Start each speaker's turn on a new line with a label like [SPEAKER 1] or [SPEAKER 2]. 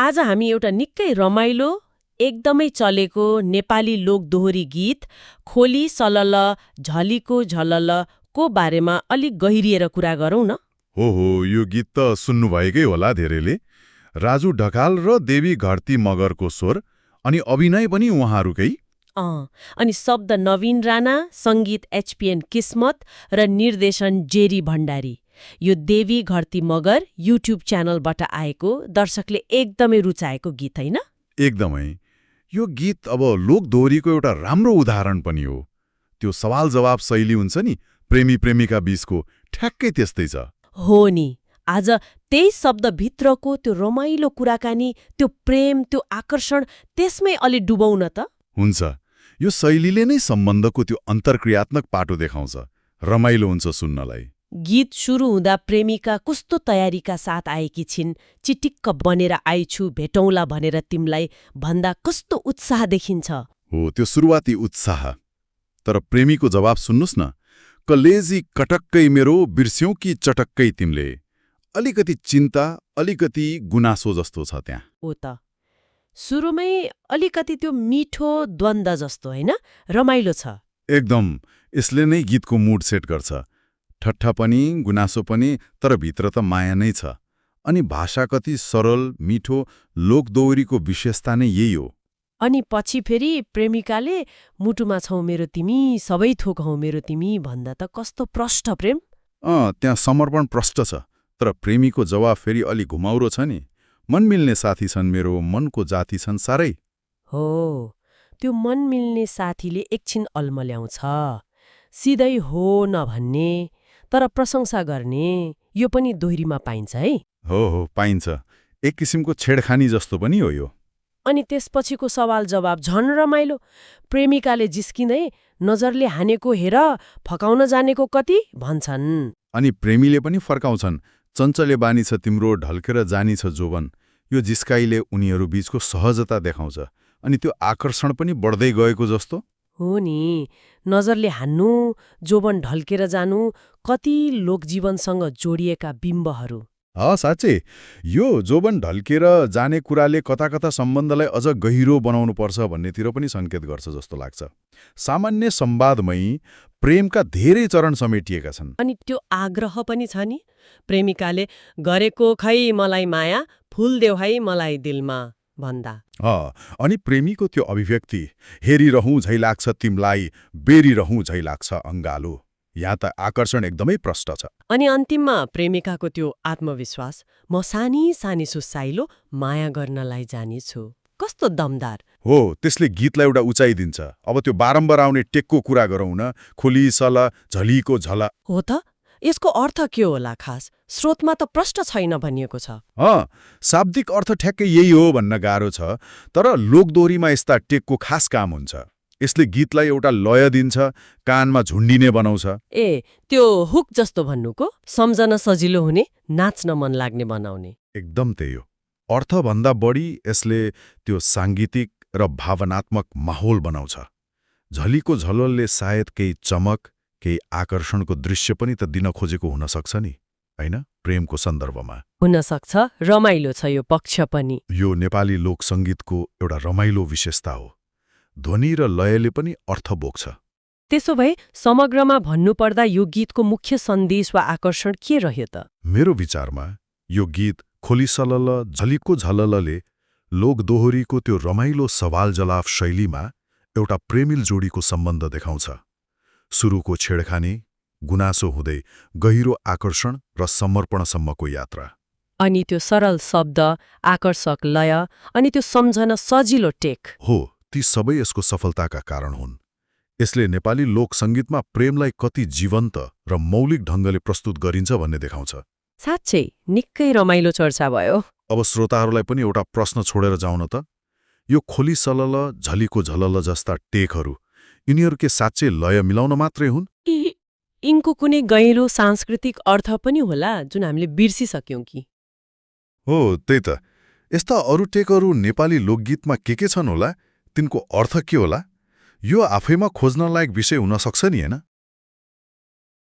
[SPEAKER 1] आज हामी एउटा निकै रमाइलो एकदमै चलेको नेपाली लोकदोहोरी गीत खोली सलल झलीको झलल को बारेमा अलिक गहिरिएर कुरा गरौँ न।
[SPEAKER 2] हो यो गीत त सुन्नुभएकै होला धेरैले। राजु ढकाल र देवी घरती मगरको स्वर अनि अभिनय पनि उहाँहरूकै।
[SPEAKER 1] अनि शब्द नवीन राणा, सङ्गीत एचपीएन किस्मत र निर्देशन जेरी भण्डारी। यो देवी घरती मगर युट्युब च्यानलबाट आएको दर्शकले एकदमै रुचाएको गीत होइन?
[SPEAKER 2] एकदमै। यो गीत अब लोकदोहोरीको एउटा राम्रो उदाहरण पनि हो। त्यो सवाल जवाब शैली हुन्छ नि प्रेमी प्रेमिका बीचको, ठ्याक्कै त्यस्तै छ।
[SPEAKER 1] हो नि, आज त्यही शब्दभित्रको त्यो रमाइलो कुराकानी, त्यो प्रेम, त्यो आकर्षण, त्यसमै अलि डुबौँ न त।
[SPEAKER 2] हुन्छ। यो शैलीले नै सम्बन्धको त्यो अन्तर्क्रियात्मक पाटो देखाउँछ, रमाइलो हुन्छ सुन्नलाई।
[SPEAKER 1] गीत सुरु हुँदा प्रेमिका कस्तो तयारीका साथ आएकी छिन्, चिटिक्क बनेर आइछु भेटौँला भनेर तिमीलाई भन्दा कस्तो उत्साह देखिन्छ।
[SPEAKER 2] हो, त्यो सुरुवाती उत्साह। तर प्रेमीको जवाब सुन्नुस् न, कलेजी कटक्कै मेरो बिर्स्यौ कि चटक्कै तिमीले। अलिकति चिन्ता, अलिकति गुनासो जस्तो छ त्यहाँ।
[SPEAKER 1] हो त, सुरुमै अलिकति त्यो मिठो द्वन्द जस्तो होइन, रमाइलो छ।
[SPEAKER 2] एकदम। यसले नै गीतको मुड सेट गर्छ। ठट्ठा पनि, गुनासो पनि, तर भित्र त माया नै छ। अनि भाषा कति सरल, मिठो, लोकदोहोरीको विशेषता नै यही हो।
[SPEAKER 1] अनि पछि फेरि प्रेमिकाले मुटुमा छौ मेरो तिमी, सबै थोक हौ मेरो तिमी भन्दा त कस्तो प्रष्ट प्रेम।
[SPEAKER 2] त्यहाँ समर्पण प्रष्ट छ। तर प्रेमीको जवाब फेरि अलि घुमाउरो छ नि। मन मिल्ने साथी छन् मेरो, मनको जाति छन् साह्रै।
[SPEAKER 1] हो, त्यो मन मिल्ने साथीले एकछिन अल्मल्याउँछ। सिधै हो नभन्ने तर प्रशंसा गर्ने, यो पनि दोहोरीमा पाइन्छ है।
[SPEAKER 2] हो, पाइन्छ। एक किसिमको छेडखानी जस्तो पनि हो यो।
[SPEAKER 1] अनि त्यसपछिको सवाल जवाब झन् रमाइलो। प्रेमिकाले जिस्किँदै नजरले हानेको हेर, फकाउन जानेको कति भन्छन्।
[SPEAKER 2] अनि प्रेमीले पनि फर्काउँछन्, चञ्चले बानी छ तिम्रो, ढल्केर जानी छ जोवन। यो जिस्काइले उनीहरू बीचको सहजता देखाउँछ। अनि त्यो आकर्षण पनि बढ्दै गएको जस्तो।
[SPEAKER 1] हो नि, नजरले हान्नु, जोवन ढल्केर जानु, कति लोकजीवनसँग जोडिएका बिम्बहरू।
[SPEAKER 2] साँच्चै यो जोवन ढल्केर जाने कुराले कता कता सम्बन्धलाई अझ गहिरो बनाउनुपर्छ भन्नेतिर पनि सङ्केत गर्छ जस्तो लाग्छ। सामान्य संवादमै प्रेमका धेरै चरण समेटिएका छन्।
[SPEAKER 1] अनि त्यो आग्रह पनि छ नि, प्रेमिकाले गरेको खै मलाई माया, फूल देऊ है मलाई दिलमा भन्दा।
[SPEAKER 2] अनि प्रेमीको त्यो अभिव्यक्ति, हेरिरहँ झै लाग्छ तिमलाई, बेरिरहँ झै लाग्छ अङ्गालो। यहाँ त आकर्षण एकदमै प्रष्ट छ।
[SPEAKER 1] अनि अन्तिममा प्रेमिकाको त्यो आत्मविश्वास, म सानी सानी सुसाइलो माया गर्नलाई जानेछु, कस्तो दमदार।
[SPEAKER 2] हो, त्यसले गीतलाई एउटा उचाइ दिन्छ। अब त्यो बारम्बार आउने टेकको कुरा गरौँ न, खोली सल झलीको झल।
[SPEAKER 1] हो त, यसको अर्थ के होला खास? स्रोतमा त प्रष्ट छैन भनिएको छ।
[SPEAKER 2] शाब्दिक अर्थ ठ्याक्कै यही हो भन्न गाह्रो छ। तर लोकदोहोरीमा यस्ता टेकको खास काम हुन्छ। यसले गीतलाई एउटा लय दिन्छ, कानमा झुन्डिने बनाउँछ।
[SPEAKER 1] त्यो हुक जस्तो भन्नुको, सम्झन सजिलो हुने, नाच्न मन लाग्ने बनाउने।
[SPEAKER 2] एकदम त्यही हो। अर्थभन्दा बढी यसले त्यो साङ्गीतिक र भावनात्मक माहौल बनाउँछ। झलीको झललले सायद केही चमक, केही आकर्षणको दृश्य पनि त दिन खोजेको हुन सक्छ नि, होइन? प्रेमको सन्दर्भमा
[SPEAKER 1] हुन सक्छ। रमाइलो छ यो पक्ष पनि।
[SPEAKER 2] यो नेपाली लोकसङ्गीतको एउटा रमाइलो विशेषता हो। ध्वनि र लयले पनि अर्थ बोक्छ।
[SPEAKER 1] त्यसो भए समग्रमा भन्नुपर्दा यो गीतको मुख्य सन्देश वा आकर्षण के रह्यो त?
[SPEAKER 2] मेरो विचारमा यो गीत खोली सलल झलीको झललले लोकदोहोरीको त्यो रमाइलो सवाल जवाफ शैलीमा एउटा प्रेमिल जोडीको सम्बन्ध देखाउँछ। सुरुको छेडखानी, गुनासो हुँदै गहिरो आकर्षण र समर्पणसम्मको यात्रा।
[SPEAKER 1] अनि त्यो सरल शब्द, आकर्षक लय, अनि त्यो सम्झन सजिलो टेक।
[SPEAKER 2] हो, ती सबै यसको सफलताका कारण हुन्। यसले नेपाली लोकसङ्गीतमा प्रेमलाई कति जीवन्त र मौलिक ढङ्गले प्रस्तुत गरिन्छ भन्ने देखाउँछ।
[SPEAKER 1] साँच्चै निकै रमाइलो चर्चा भयो।
[SPEAKER 2] अब श्रोताहरूलाई पनि एउटा प्रश्न छोडेर जाउँ न त। यो खोली सलल झलीको झलल जस्ता टेकहरू, यिनीहरू के साँच्चै लय मिलाउन मात्रै हुन्?
[SPEAKER 1] यिनको कुनै गहिरो सांस्कृतिक अर्थ पनि होला जुन हामीले बिर्सिसक्यौँ कि?
[SPEAKER 2] हो, त्यही त। यस्ता अरू टेकहरू नेपाली लोकगीतमा के छन् होला? तिनको अर्थ के होला? यो आफैमा खोज्न लायक विषय हुन सक्छ नि, हैन?